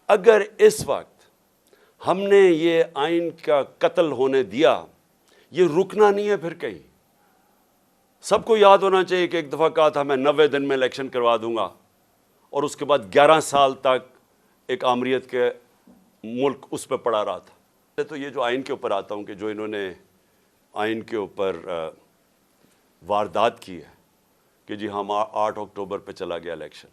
اگر اس وقت ہم نے یہ آئین کا قتل ہونے دیا، یہ رکنا نہیں ہے پھر کہیں۔ سب کو یاد ہونا چاہیے کہ ایک دفعہ کہا تھا میں 90 دن میں الیکشن کروا دوں گا، اور اس کے بعد 11 سال تک ایک آمریت کے ملک اس پہ پڑا رہا تھا۔ تو یہ جو آئین کے اوپر آتا ہوں کہ جو انہوں نے آئین کے اوپر واردات کی ہے کہ جی ہم 8 اکتوبر پہ چلا گیا الیکشن،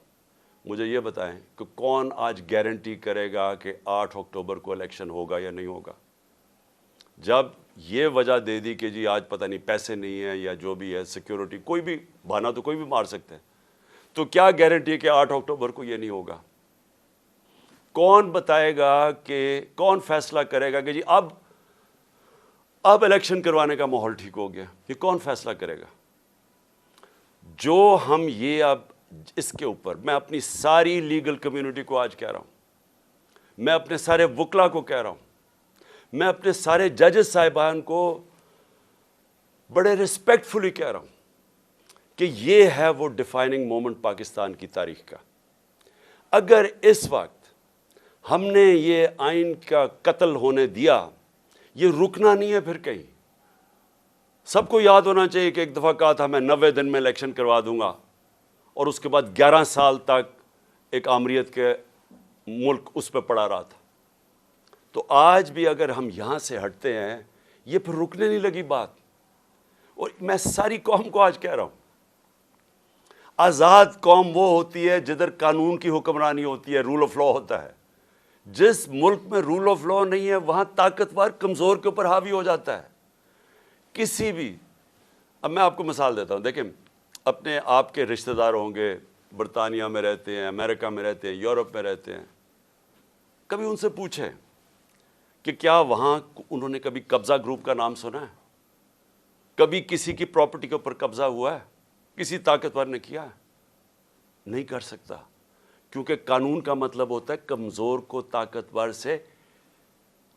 مجھے یہ بتائیں کہ کون آج گارنٹی کرے گا کہ 8 اکتوبر کو الیکشن ہوگا یا نہیں ہوگا؟ جب یہ وجہ دے دی کہ جی آج پتہ نہیں پیسے نہیں ہیں یا جو بھی ہے سیکیورٹی، کوئی بھی بہانہ تو کوئی بھی مار سکتے ہیں، تو کیا گارنٹی ہے کہ 8 اکتوبر کو یہ نہیں ہوگا؟ کون بتائے گا کہ کون فیصلہ کرے گا کہ جی اب الیکشن کروانے کا ماحول ٹھیک ہو گیا؟ یہ کون فیصلہ کرے گا؟ جو ہم یہ اب اس کے اوپر میں اپنی ساری لیگل کمیونٹی کو آج کہہ رہا ہوں، میں اپنے سارے وکلا کو کہہ رہا ہوں، میں اپنے سارے ججز صاحبان کو بڑے ریسپیکٹ فلی کہہ رہا ہوں کہ یہ ہے وہ ڈیفائننگ مومنٹ پاکستان کی تاریخ کا۔ اگر اس وقت ہم نے یہ آئین کا قتل ہونے دیا، یہ رکنا نہیں ہے پھر کہیں۔ سب کو یاد ہونا چاہیے کہ ایک دفعہ کہا تھا میں 90 دن میں الیکشن کروا دوں گا، اور اس کے بعد 11 سال تک ایک آمریت کے ملک اس پہ پڑا رہا تھا۔ تو آج بھی اگر ہم یہاں سے ہٹتے ہیں، یہ پھر رکنے نہیں لگی بات۔ اور میں ساری قوم کو آج کہہ رہا ہوں، آزاد قوم وہ ہوتی ہے جدھر قانون کی حکمرانی ہوتی ہے، رول آف لا ہوتا ہے۔ جس ملک میں رول آف لا نہیں ہے وہاں طاقتور کمزور کے اوپر حاوی ہو جاتا ہے۔ کسی بھی، اب میں آپ کو مثال دیتا ہوں، دیکھیں اپنے آپ کے رشتہ دار ہوں گے، برطانیہ میں رہتے ہیں، امریکہ میں رہتے ہیں، یورپ میں رہتے ہیں، کبھی ان سے پوچھیں کہ کیا وہاں انہوں نے کبھی قبضہ گروپ کا نام سنا ہے؟ کبھی کسی کی پراپرٹی کے اوپر قبضہ ہوا ہے؟ کسی طاقتور نے کیا ہے؟ نہیں کر سکتا، کیونکہ قانون کا مطلب ہوتا ہے کمزور کو طاقتور سے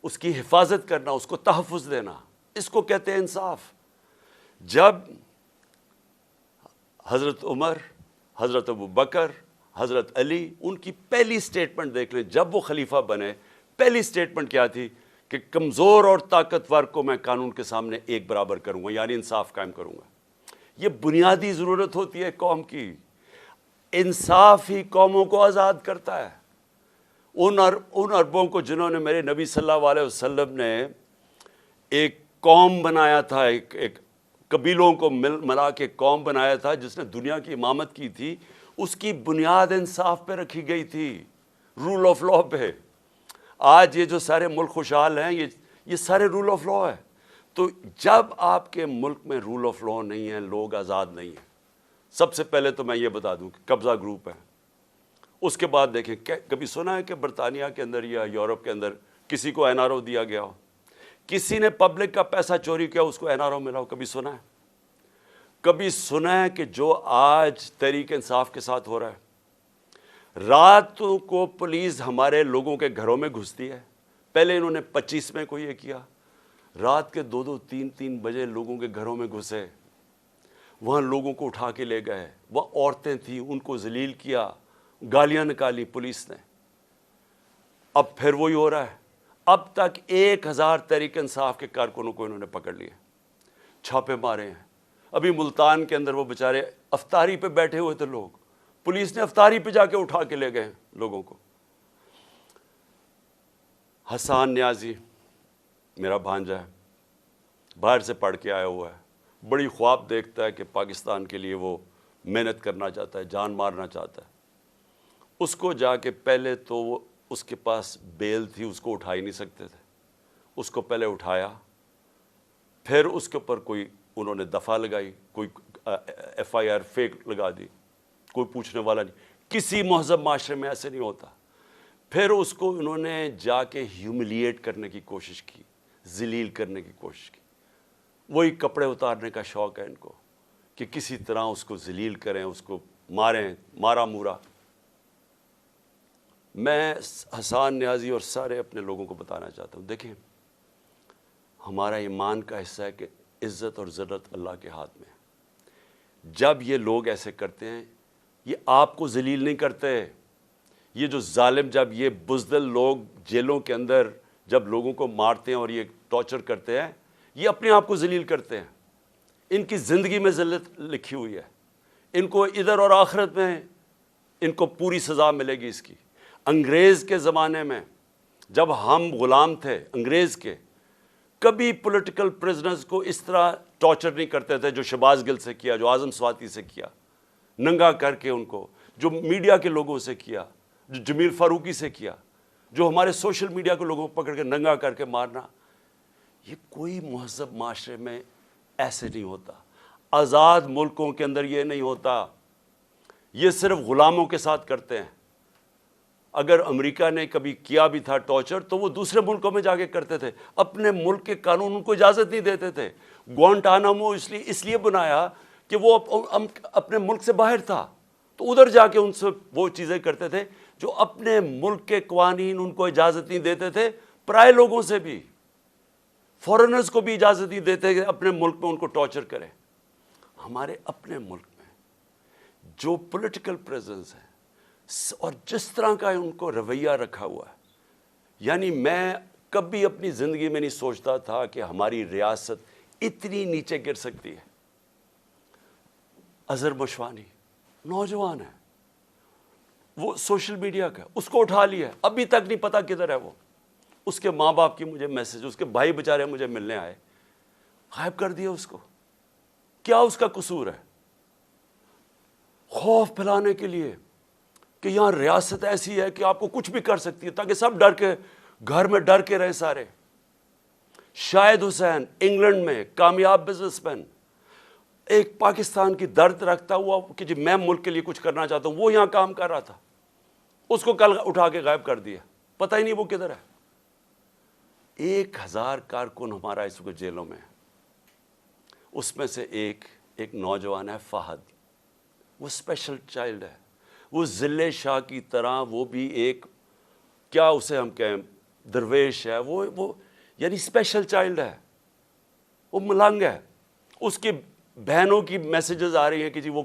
اس کی حفاظت کرنا، اس کو تحفظ دینا، اس کو کہتے ہیں انصاف۔ جب حضرت عمر، حضرت ابوبکر، حضرت علی، ان کی پہلی سٹیٹمنٹ دیکھ لیں، جب وہ خلیفہ بنے پہلی سٹیٹمنٹ کیا تھی کہ کمزور اور طاقتور کو میں قانون کے سامنے ایک برابر کروں گا، یعنی انصاف قائم کروں گا۔ یہ بنیادی ضرورت ہوتی ہے قوم کی۔ انصاف ہی قوموں کو آزاد کرتا ہے۔ ان عربوں کو جنہوں نے میرے نبی صلی اللہ علیہ وسلم نے ایک قوم بنایا تھا، ایک قبیلوں کو ملا کے قوم بنایا تھا جس نے دنیا کی امامت کی تھی، اس کی بنیاد انصاف پہ رکھی گئی تھی، رول آف لا پہ۔ آج یہ جو سارے ملک خوشحال ہیں، یہ سارے رول آف لا ہے۔ تو جب آپ کے ملک میں رول آف لا نہیں ہے، لوگ آزاد نہیں ہیں۔ سب سے پہلے تو میں یہ بتا دوں کہ قبضہ گروپ ہے۔ اس کے بعد دیکھیں کبھی سنا ہے کہ برطانیہ کے اندر یا یورپ کے اندر کسی کو این آر او دیا گیا ہو؟ کسی نے پبلک کا پیسہ چوری کیا اس کو این آر او ملا ہو؟ کبھی سنا ہے؟ کبھی سنا ہے کہ جو آج تحریک انصاف کے ساتھ ہو رہا ہے؟ راتوں کو پولیس ہمارے لوگوں کے گھروں میں گھستی ہے۔ پہلے انہوں نے 25 میں کو یہ کیا، رات کے 2-2 3-3 بجے لوگوں کے گھروں میں گھسے، وہاں لوگوں کو اٹھا کے لے گئے، وہ عورتیں تھیں ان کو ذلیل کیا، گالیاں نکالی پولیس نے۔ اب پھر وہی ہو رہا ہے۔ اب تک 1000 تحریک انصاف کے کارکنوں کو انہوں نے پکڑ لیا، چھاپے مارے ہیں۔ ابھی ملتان کے اندر وہ بیچارے افطاری پہ بیٹھے ہوئے تھے لوگ، پولیس نے افطاری پہ جا کے اٹھا کے لے گئے لوگوں کو۔ حسان نیازی میرا بھانجا ہے، باہر سے پڑھ کے آیا ہوا ہے، بڑی خواب دیکھتا ہے کہ پاکستان کے لیے وہ محنت کرنا چاہتا ہے، جان مارنا چاہتا ہے۔ اس کو جا کے پہلے تو وہ اس کے پاس بیل تھی، اس کو اٹھا ہی نہیں سکتے تھے، اس کو پہلے اٹھایا، پھر اس کے اوپر کوئی انہوں نے دفعہ لگائی، کوئی ایف آئی آر فیک لگا دی، کوئی پوچھنے والا نہیں۔ کسی مہذب معاشرے میں ایسے نہیں ہوتا۔ پھر اس کو انہوں نے جا کے ہیوملیٹ کرنے کی کوشش کی، ذلیل کرنے کی کوشش کی۔ وہی کپڑے اتارنے کا شوق ہے ان کو کہ کسی طرح اس کو ذلیل کریں، اس کو ماریں، مارا مورا۔ میں حسان نیازی اور سارے اپنے لوگوں کو بتانا چاہتا ہوں، دیکھیں ہمارا ایمان کا حصہ ہے کہ عزت اور ذلت اللہ کے ہاتھ میں ہے۔ جب یہ لوگ ایسے کرتے ہیں، یہ آپ کو ذلیل نہیں کرتے، یہ جو ظالم جب یہ بزدل لوگ جیلوں کے اندر جب لوگوں کو مارتے ہیں اور یہ ٹارچر کرتے ہیں، یہ اپنے آپ کو ذلیل کرتے ہیں. ان کی زندگی میں ذلت لکھی ہوئی ہے. ان کو ادھر اور آخرت میں ان کو پوری سزا ملے گی اس کی. انگریز کے زمانے میں جب ہم غلام تھے انگریز کے، کبھی پولیٹیکل پرزنرز کو اس طرح ٹارچر نہیں کرتے تھے جو شہباز گل سے کیا، جو اعظم سواتی سے کیا، ننگا کر کے ان کو، جو میڈیا کے لوگوں سے کیا، جو جمیل فاروقی سے کیا، جو ہمارے سوشل میڈیا کے لوگوں کو پکڑ کے ننگا کر کے مارنا. یہ کوئی مہذب معاشرے میں ایسے نہیں ہوتا. آزاد ملکوں کے اندر یہ نہیں ہوتا. یہ صرف غلاموں کے ساتھ کرتے ہیں. اگر امریکہ نے کبھی کیا بھی تھا ٹارچر تو وہ دوسرے ملکوں میں جا کے کرتے تھے. اپنے ملک کے قانون ان کو اجازت نہیں دیتے تھے. گوانٹانامو اس لیے بنایا کہ وہ اپنے ملک سے باہر تھا، تو ادھر جا کے ان سے وہ چیزیں کرتے تھے جو اپنے ملک کے قوانین ان کو اجازت نہیں دیتے تھے. پرائے لوگوں سے بھی، فورنرز کو بھی اجازت نہیں دیتے کہ اپنے ملک میں ان کو ٹارچر کریں. ہمارے اپنے ملک میں جو پولیٹیکل پریزنس ہے اور جس طرح کا ان کو رویہ رکھا ہوا ہے، یعنی میں کبھی اپنی زندگی میں نہیں سوچتا تھا کہ ہماری ریاست اتنی نیچے گر سکتی ہے. اظہر مشوانی نوجوان ہے، وہ سوشل میڈیا کا، اس کو اٹھا لیا، ابھی تک نہیں پتا کدھر ہے وہ. اس کے ماں باپ کی مجھے میسج، اس کے بھائی بیچارے مجھے ملنے آئے، غائب کر دیا اس کو. کیا اس کا قصور ہے؟ خوف پھیلانے کے لیے کہ یہاں ریاست ایسی ہے کہ آپ کو کچھ بھی کر سکتی ہے، تاکہ سب ڈر کے گھر میں ڈر کے رہے سارے. شاہد حسین انگلینڈ میں کامیاب بزنس مین، ایک پاکستان کی درد رکھتا ہوا کہ جی میں ملک کے لیے کچھ کرنا چاہتا ہوں، وہ یہاں کام کر رہا تھا، اس کو کل اٹھا کے غائب کر دیا، پتہ ہی نہیں وہ کدھر ہے. 1000 کارکن ہمارا اس وقت جیلوں میں ہے. اس میں سے ایک نوجوان ہے فہد، وہ اسپیشل چائلڈ ہے. وہ ضلع شاہ کی طرح وہ بھی ایک، کیا اسے ہم کہیں، درویش ہے. وہ یعنی اسپیشل چائلڈ ہے، وہ ملنگ ہے. اس کی بہنوں کی میسیجز آ رہی ہیں کہ جی وہ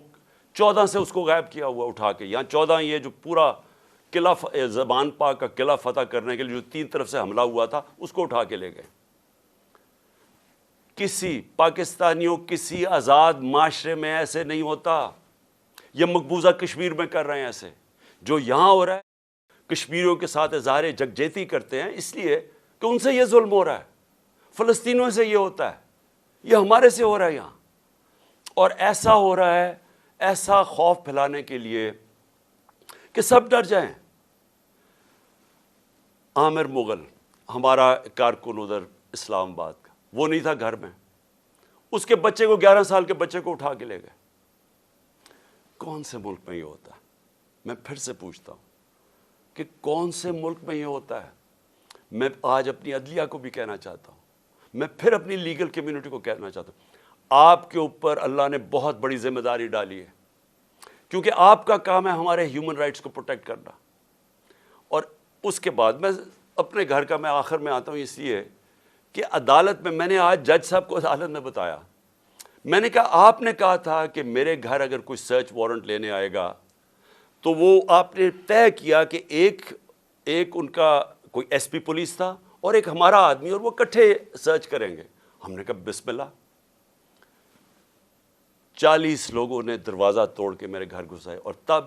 14 سے اس کو غائب کیا ہوا اٹھا کے. یہاں 14 یہ جو پورا قلعہ زبان پاک کا قلعہ فتح کرنے کے لیے جو 3 طرف سے حملہ ہوا تھا اس کو اٹھا کے لے گئے. کسی پاکستانیوں کسی آزاد معاشرے میں ایسے نہیں ہوتا. یہ مقبوضہ کشمیر میں کر رہے ہیں ایسے. جو یہاں ہو رہا ہے کشمیریوں کے ساتھ اظہار یکجہتی کرتے ہیں اس لیے کہ ان سے یہ ظلم ہو رہا ہے، فلسطینیوں سے یہ ہوتا ہے، یہ ہمارے سے ہو رہا ہے یہاں. اور ایسا ہو رہا ہے، ایسا خوف پھیلانے کے لیے کہ سب ڈر جائیں. عامر مغل ہمارا کارکن ادھر اسلام آباد کا، وہ نہیں تھا گھر میں، اس کے بچے کو 11 سال کے بچے کو اٹھا کے لے گئے. کون سے ملک میں یہ ہوتا ہے؟ میں پھر سے پوچھتا ہوں کہ کون سے ملک میں یہ ہوتا ہے؟ میں آج اپنی عدلیہ کو بھی کہنا چاہتا ہوں، میں پھر اپنی لیگل کمیونٹی کو کہنا چاہتا ہوں، آپ کے اوپر اللہ نے بہت بڑی ذمہ داری ڈالی ہے، کیونکہ آپ کا کام ہے ہمارے ہیومن رائٹس کو پروٹیکٹ کرنا. اور اس کے بعد میں اپنے گھر کا میں آخر میں آتا ہوں اس لیے کہ عدالت میں نے آج جج صاحب کو عدالت میں بتایا، میں نے کہا آپ نے کہا تھا کہ میرے گھر اگر کوئی سرچ وارنٹ لینے آئے گا تو وہ آپ نے طے کیا کہ ایک ان کا کوئی ایس پی پولیس تھا اور ایک ہمارا آدمی، اور وہ اکٹھے سرچ کریں گے. ہم نے کہا بسم اللہ. 40 لوگوں نے دروازہ توڑ کے میرے گھر گھسائے اور تب